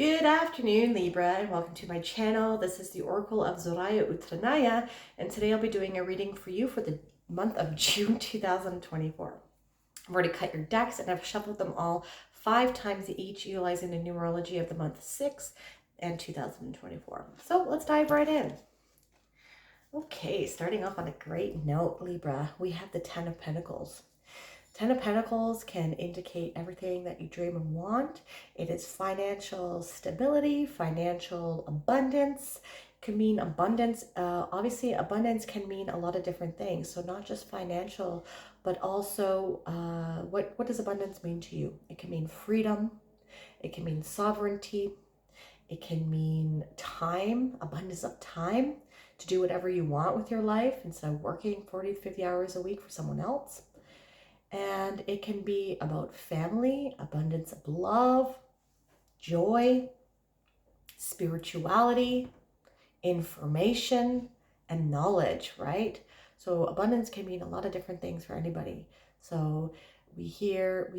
Good afternoon, Libra, and welcome to my channel. This is the Oracle of Zoraya Utranaya, and today I'll be doing a reading for you for the month of June 2024. I've already cut your decks and I've shuffled them all 5 times each, utilizing the numerology of the month 6 and 2024. So let's dive right in. Okay, starting off on a great note, Libra, we have the Ten of Pentacles. Ten of Pentacles can indicate everything that you dream and want. It is financial stability, financial abundance. Can mean abundance. Obviously, abundance can mean a lot of different things. So not just financial, but also what does abundance mean to you? It can mean freedom. It can mean sovereignty. It can mean time, abundance of time to do whatever you want with your life instead of working 40 to 50 hours a week for someone else. And it can be about family, abundance of love, joy, spirituality, information, and knowledge, right? So abundance can mean a lot of different things for anybody. So we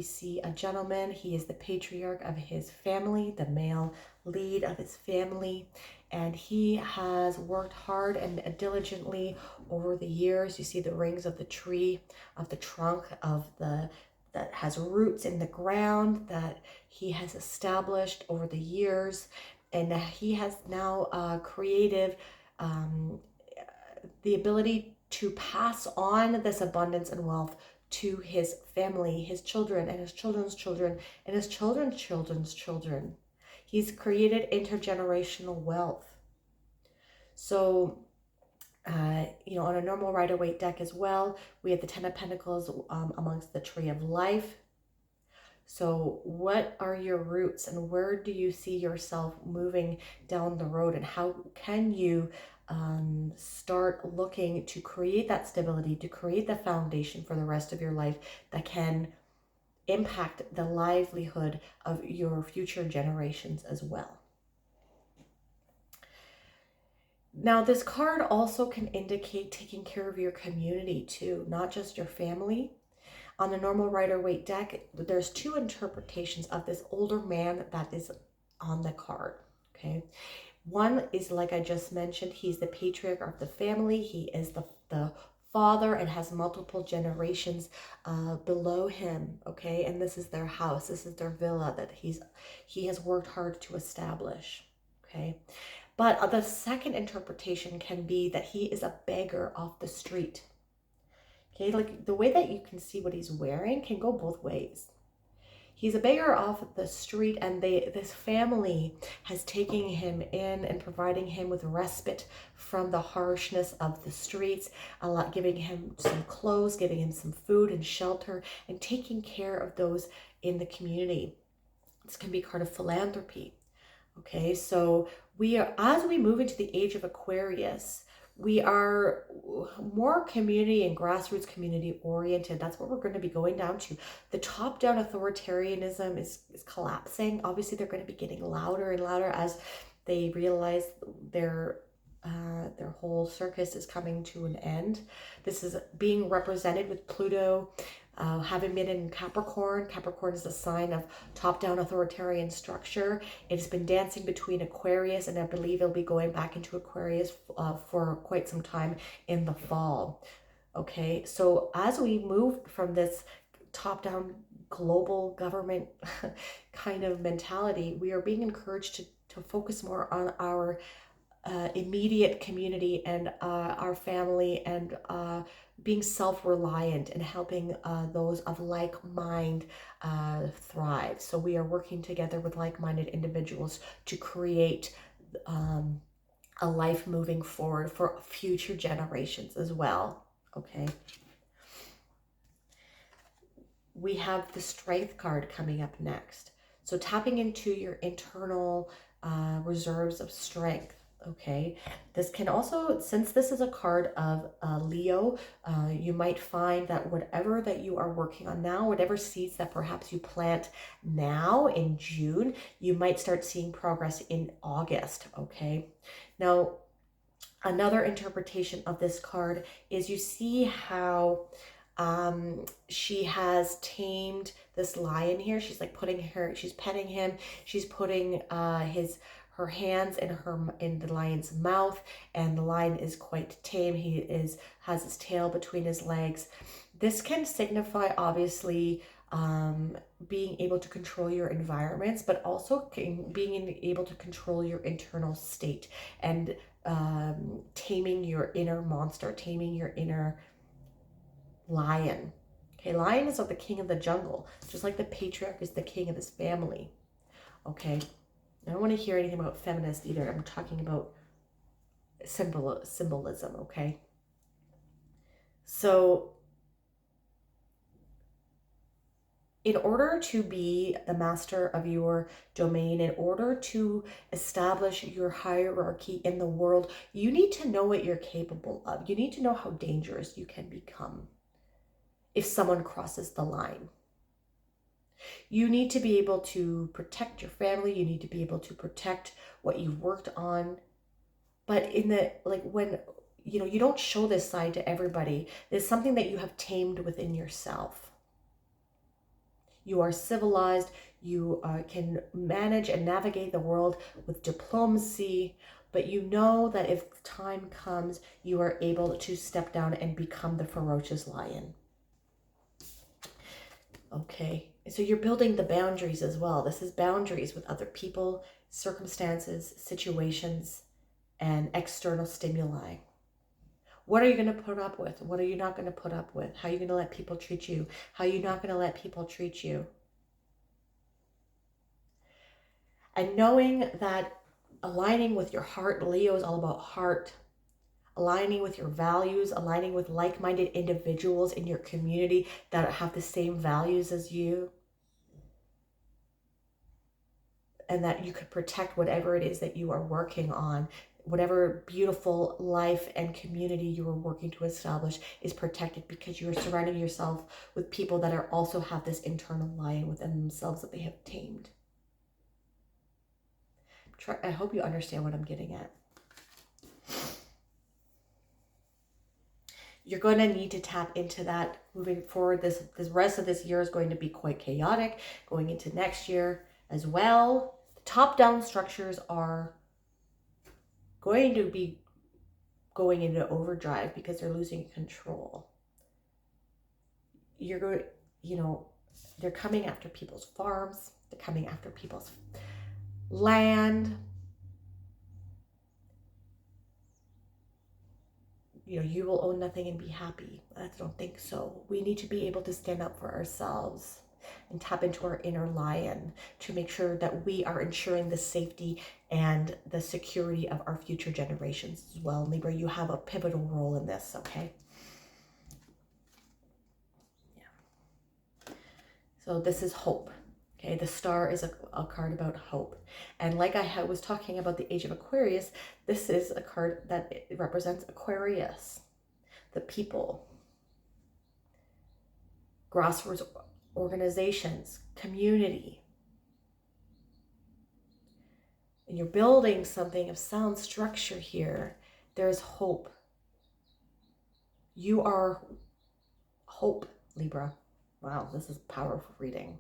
see a gentleman. He is the patriarch of his family, the male lead of his family, and he has worked hard and diligently over the years. You see the rings of the tree, of the trunk of the that has roots in the ground that he has established over the years, and he has now created the ability to pass on this abundance and wealth to his family, his children, and his children's children, and his children's children's children. He's created intergenerational wealth. So, on a normal Rider-Waite deck as well, we have the Ten of Pentacles amongst the Tree of Life. So what are your roots and where do you see yourself moving down the road, and how can you start looking to create that stability, to create the foundation for the rest of your life that can impact the livelihood of your future generations as well. Now, this card also can indicate taking care of your community too, not just your family. On the normal Rider-Waite deck, there's 2 interpretations of this older man that is on the card, okay? One is, like I just mentioned, he's the patriarch of the family. He is the father and has multiple generations below him, okay? And this is their house. This is their villa that he has worked hard to establish, okay? But the second interpretation can be that he is a beggar off the street. Okay, like the way that you can see what he's wearing can go both ways. He's a beggar off the street, and this family has taken him in and providing him with respite from the harshness of the streets, giving him some clothes, giving him some food and shelter, and taking care of those in the community. This can be part of philanthropy. Okay, so as we move into the age of Aquarius, we are more community and grassroots community oriented. That's what we're going to be going down to. The top-down authoritarianism is collapsing. Obviously, they're going to be getting louder and louder as they realize their whole circus is coming to an end. This is being represented with Pluto having been in Capricorn. Capricorn is a sign of top-down authoritarian structure. It has been dancing between Aquarius, and I believe it'll be going back into Aquarius for quite some time in the fall. Okay, so as we move from this top-down global government kind of mentality, we are being encouraged to focus more on our immediate community and our family, and being self-reliant and helping those of like mind thrive. So we are working together with like-minded individuals to create a life moving forward for future generations as well. Okay. We have the Strength card coming up next. So tapping into your internal reserves of strength. Okay, this can also, since this is a card of Leo, you might find that whatever that you are working on now, whatever seeds that perhaps you plant now in June, you might start seeing progress in August. Okay, now another interpretation of this card is you see how She has tamed this lion here. She's like she's petting him. She's putting her hands in the lion's mouth, and the lion is quite tame. Has his tail between his legs. This can signify, obviously, being able to control your environments, but also being able to control your internal state, and taming your inner monster, taming your inner lion. Okay, lion is like the king of the jungle, just like the patriarch is the king of his family. Okay, I don't want to hear anything about feminist either. I'm talking about symbolism. Okay, so in order to be the master of your domain, in order to establish your hierarchy in the world, you need to know what you're capable of. You need to know how dangerous you can become if someone crosses the line. You need to be able to protect your family. You need to be able to protect what you've worked on. But when, you don't show this side to everybody. It's something that you have tamed within yourself. You are civilized. You can manage and navigate the world with diplomacy. But you know that if time comes, you are able to step down and become the ferocious lion. Okay, so you're building the boundaries as well. This is boundaries with other people, circumstances, situations, and external stimuli. What are you going to put up with? What are you not going to put up with? How are you going to let people treat you? How are you not going to let people treat you? And knowing that aligning with your heart, Leo is all about heart, aligning with your values, aligning with like-minded individuals in your community that have the same values as you, and that you could protect whatever it is that you are working on. Whatever beautiful life and community you are working to establish is protected because you are surrounding yourself with people that are also have this internal lion within themselves that they have tamed. I hope you understand what I'm getting at. You're going to need to tap into that moving forward. This rest of this year is going to be quite chaotic, going into next year as well. The top-down structures are going to be going into overdrive because they're losing control. You're going, they're coming after people's farms. They're coming after people's land. You will own nothing and be happy. I don't think so. We need to be able to stand up for ourselves and tap into our inner lion to make sure that we are ensuring the safety and the security of our future generations as well. Libra, you have a pivotal role in this, okay? Yeah. So this is hope. Okay, the star is a card about hope. And like I was talking about the age of Aquarius, this is a card that represents Aquarius, the people, grassroots organizations, community. And you're building something of sound structure here. There's hope. You are hope, Libra. Wow, this is powerful reading.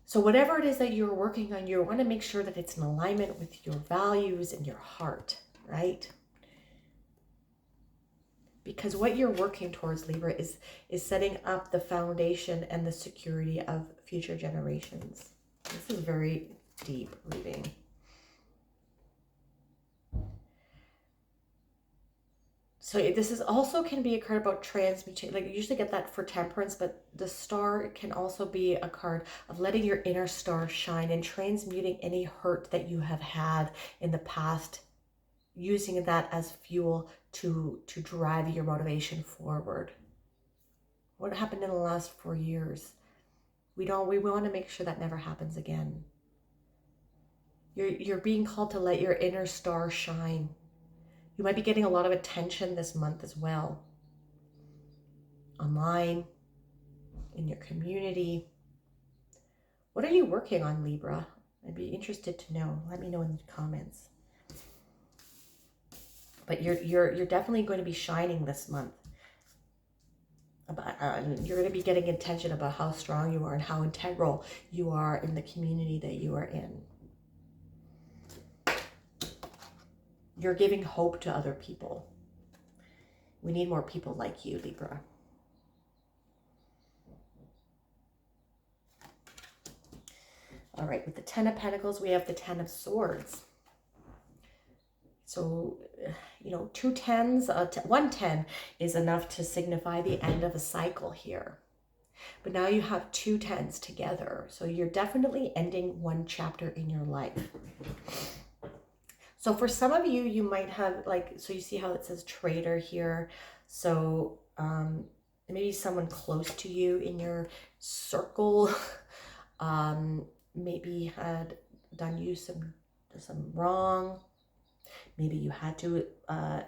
So whatever it is that you're working on, you want to make sure that it's in alignment with your values and your heart, right? Because what you're working towards, Libra, is setting up the foundation and the security of future generations. This is very deep reading. So this is also can be a card about transmutation. Like you usually get that for Temperance, but the star can also be a card of letting your inner star shine and transmuting any hurt that you have had in the past, using that as fuel to drive your motivation forward. What happened in the last 4 years? We want to make sure that never happens again. You're being called to let your inner star shine. You might be getting a lot of attention this month as well. Online, in your community. What are you working on, Libra? I'd be interested to know. Let me know in the comments. But you're definitely going to be shining this month. You're going to be getting attention about how strong you are and how integral you are in the community that you are in. You're giving hope to other people. We need more people like you, Libra. All right, with the Ten of Pentacles, we have the Ten of Swords. So, you know, 2 10s, 1 10 is enough to signify the end of a cycle here. But now you have 2 10s together. So you're definitely ending one chapter in your life. So for some of you, you might have like, so you see how it says traitor here. So maybe someone close to you in your circle maybe had done you some wrong. Maybe you had to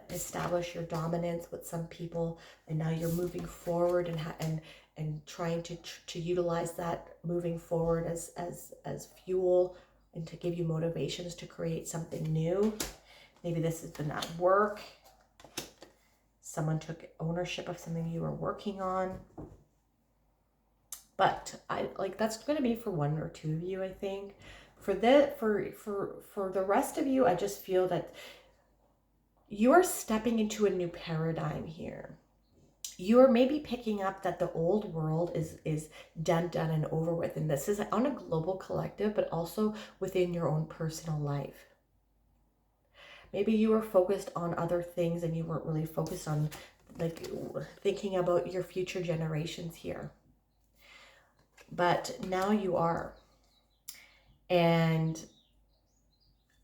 establish your dominance with some people, and now you're moving forward and trying to utilize that moving forward as fuel and to give you motivations to create something new. Maybe this has been at work. Someone took ownership of something you were working on. But that's going to be for 1 or 2 of you, I think. For the rest of you, I just feel that you are stepping into a new paradigm here. You are maybe picking up that the old world is done and over with. And this is on a global collective, but also within your own personal life. Maybe you were focused on other things and you weren't really focused on like thinking about your future generations here. But now you are. And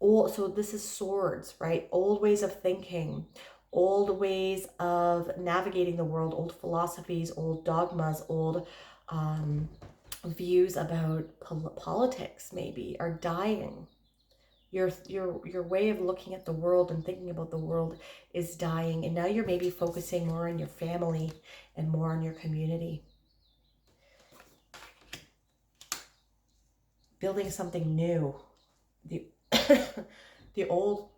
so this is swords, right? Old ways of thinking, old ways of navigating the world, old philosophies, old dogmas, old views about politics maybe are dying. Your way of looking at the world and thinking about the world is dying. And now you're maybe focusing more on your family and more on your community. Building something new. The old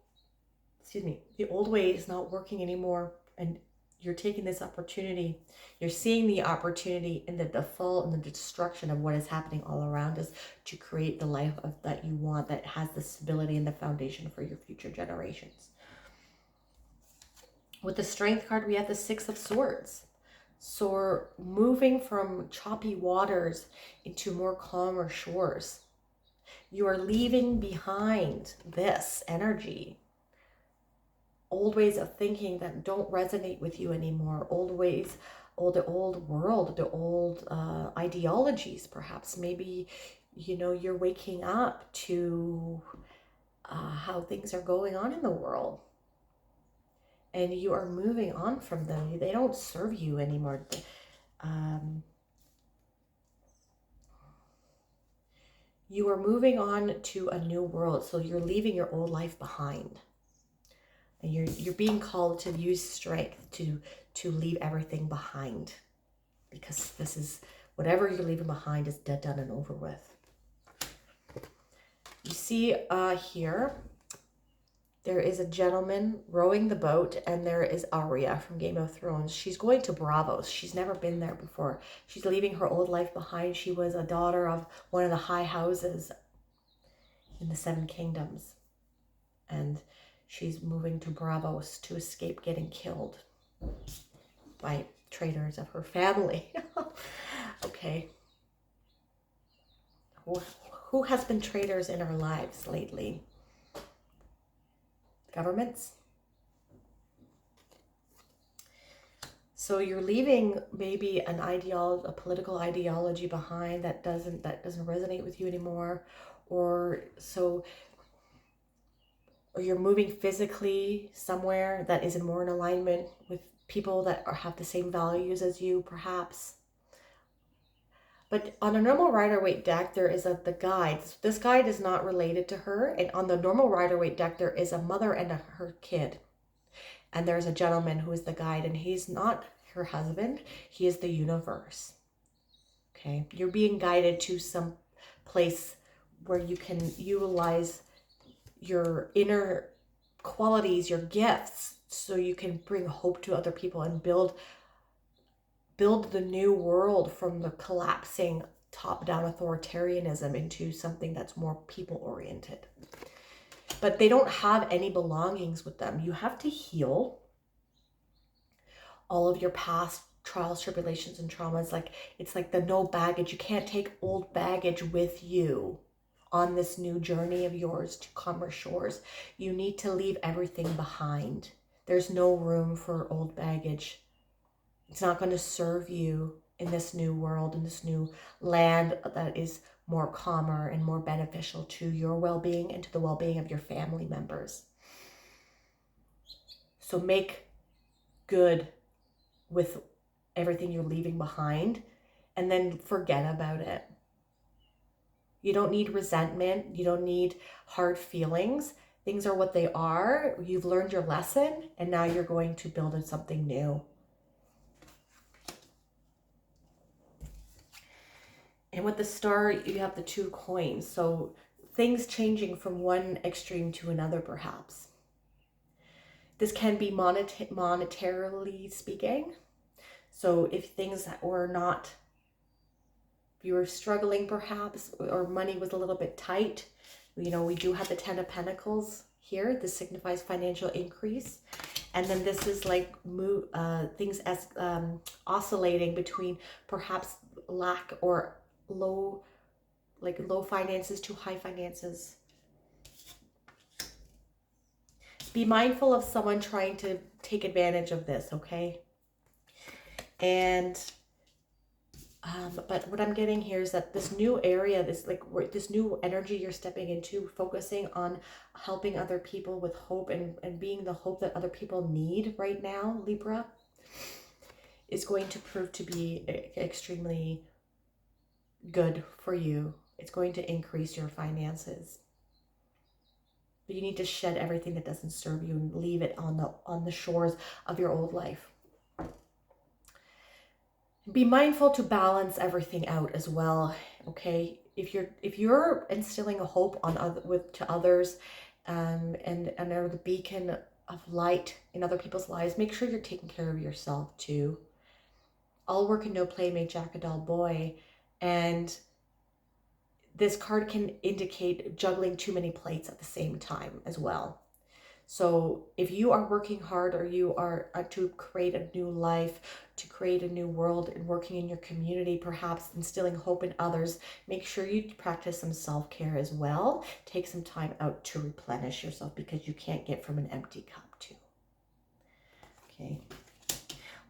way is not working anymore, and you're taking this opportunity. You're seeing the opportunity in the default and the destruction of what is happening all around us to create the life that you want, that has the stability and the foundation for your future generations. With the Strength card, we have the 6 of Swords. So we're moving from choppy waters into more calmer shores. You are leaving behind this energy. Old ways of thinking that don't resonate with you anymore. Old ways, the old world, the old ideologies perhaps. Maybe, you know, you're waking up to how things are going on in the world. And you are moving on from them. They don't serve you anymore. You are moving on to a new world. So you're leaving your old life behind. And you're being called to use strength to leave everything behind. Because this is, whatever you're leaving behind is dead, done, and over with. You see here, there is a gentleman rowing the boat, and there is Arya from Game of Thrones. She's going to Bravos. She's never been there before. She's leaving her old life behind. She was a daughter of one of the high houses in the 7 kingdoms. And she's moving to Bravos to escape getting killed by traitors of her family. Okay. Who has been traitors in our lives lately? Governments. So you're leaving maybe a political ideology behind that doesn't resonate with you anymore, or you're moving physically somewhere that is more in alignment with people that have the same values as you, perhaps. But on a normal Rider-Waite deck, there is the guide. This guide is not related to her. And on the normal Rider-Waite deck, there is a mother and her kid. And there's a gentleman who is the guide. And he's not her husband. He is the universe. Okay. You're being guided to some place where you can utilize your inner qualities, your gifts, so you can bring hope to other people and build build the new world from the collapsing top-down authoritarianism into something that's more people-oriented. But they don't have any belongings with them. You have to heal all of your past trials, tribulations, and traumas. Like, it's like the no baggage. You can't take old baggage with you on this new journey of yours to calmer shores. You need to leave everything behind. There's no room for old baggage. It's not going to serve you in this new world, in this new land that is more calmer and more beneficial to your well-being and to the well-being of your family members. So make good with everything you're leaving behind, and then forget about it. You don't need resentment. You don't need hard feelings. Things are what they are. You've learned your lesson, and now you're going to build in something new. And with the star, you have the 2 coins. So things changing from one extreme to another, perhaps. This can be monetarily speaking. So if things were not, if you were struggling perhaps, or money was a little bit tight, you know, we do have the 10 of Pentacles here. This signifies financial increase. And then this is like things as oscillating between perhaps lack or low finances to high finances. Be mindful of someone trying to take advantage of this, okay? And but what I'm getting here is that this new area, this new energy you're stepping into, focusing on helping other people with hope and being the hope that other people need right now, Libra, is going to prove to be extremely good for you. It's going to increase your finances. But you need to shed everything that doesn't serve you and leave it on the shores of your old life. Be mindful to balance everything out as well, okay? If you're instilling a hope to others, and are the beacon of light in other people's lives, make sure you're taking care of yourself too. All work and no play make Jack a dull boy, and this card can indicate juggling too many plates at the same time as well. So if you are working hard, or you are to create a new life, to create a new world, and working in your community, perhaps instilling hope in others, make sure you practice some self-care as well. Take some time out to replenish yourself, because you can't get from an empty cup too. Okay.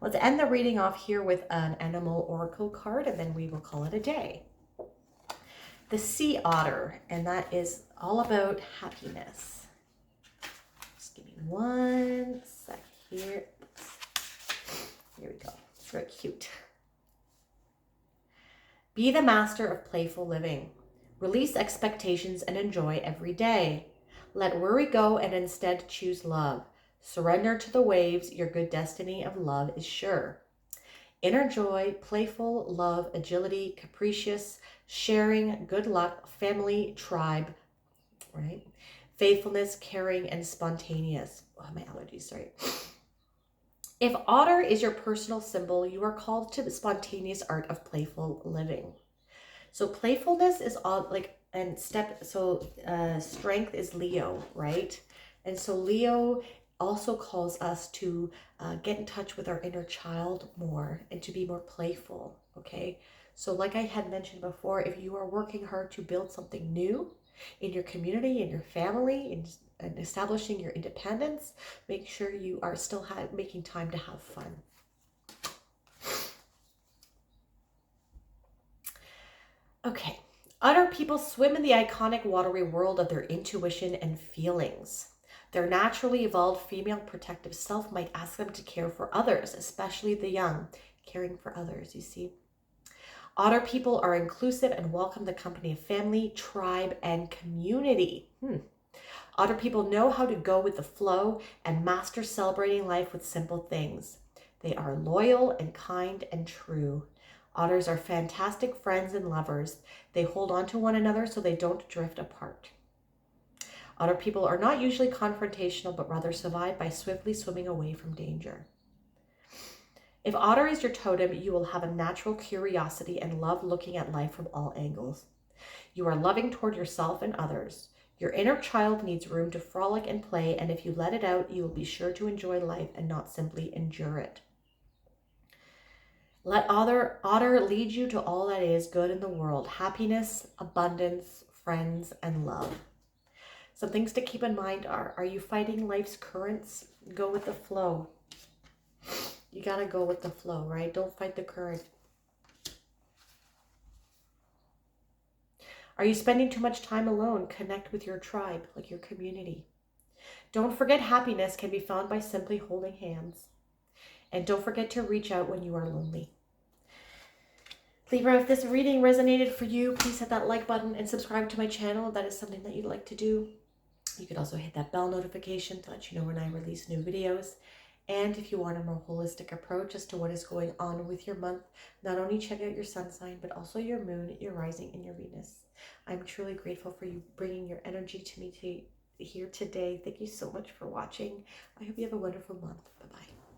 Let's end the reading off here with an animal oracle card, and then we will call it a day. The sea otter, and that is all about happiness. Give me one sec here. Here we go. It's very cute. Be the master of playful living. Release expectations and enjoy every day. Let worry go and instead choose love. Surrender to the waves. Your good destiny of love is sure. Inner joy, playful, love, agility, capricious, sharing, good luck, family, tribe, right? Faithfulness, caring, and spontaneous. Oh, my allergies, sorry. If otter is your personal symbol, you are called to the spontaneous art of playful living. So playfulness is all like, and strength is Leo, right? And so Leo also calls us to get in touch with our inner child more and to be more playful, okay? So like I had mentioned before, if you are working hard to build something new in your community, in your family, and establishing your independence, make sure you are still making time to have fun. Okay, otter people swim in the iconic watery world of their intuition and feelings. Their naturally evolved female protective self might ask them to care for others, especially the young. Caring for others, you see. Otter people are inclusive and welcome the company of family, tribe, and community. Otter people know how to go with the flow and master celebrating life with simple things. They are loyal and kind and true. Otters are fantastic friends and lovers. They hold on to one another so they don't drift apart. Otter people are not usually confrontational, but rather survive by swiftly swimming away from danger. If otter is your totem, you will have a natural curiosity and love looking at life from all angles. You are loving toward yourself and others. Your inner child needs room to frolic and play, and if you let it out, you will be sure to enjoy life and not simply endure it. Let otter lead you to all that is good in the world: happiness, abundance, friends, and love. Some things to keep in mind are you fighting life's currents? Go with the flow. You gotta go with the flow, right? Don't fight the current. Are you spending too much time alone? Connect with your tribe, like your community. Don't forget happiness can be found by simply holding hands. And don't forget to reach out when you are lonely. Libra, if this reading resonated for you, please hit that like button and subscribe to my channel if that is something that you'd like to do. You could also hit that bell notification to let you know when I release new videos. And if you want a more holistic approach as to what is going on with your month, not only check out your sun sign, but also your moon, your rising, and your Venus. I'm truly grateful for you bringing your energy to me here today. Thank you so much for watching. I hope you have a wonderful month. Bye-bye.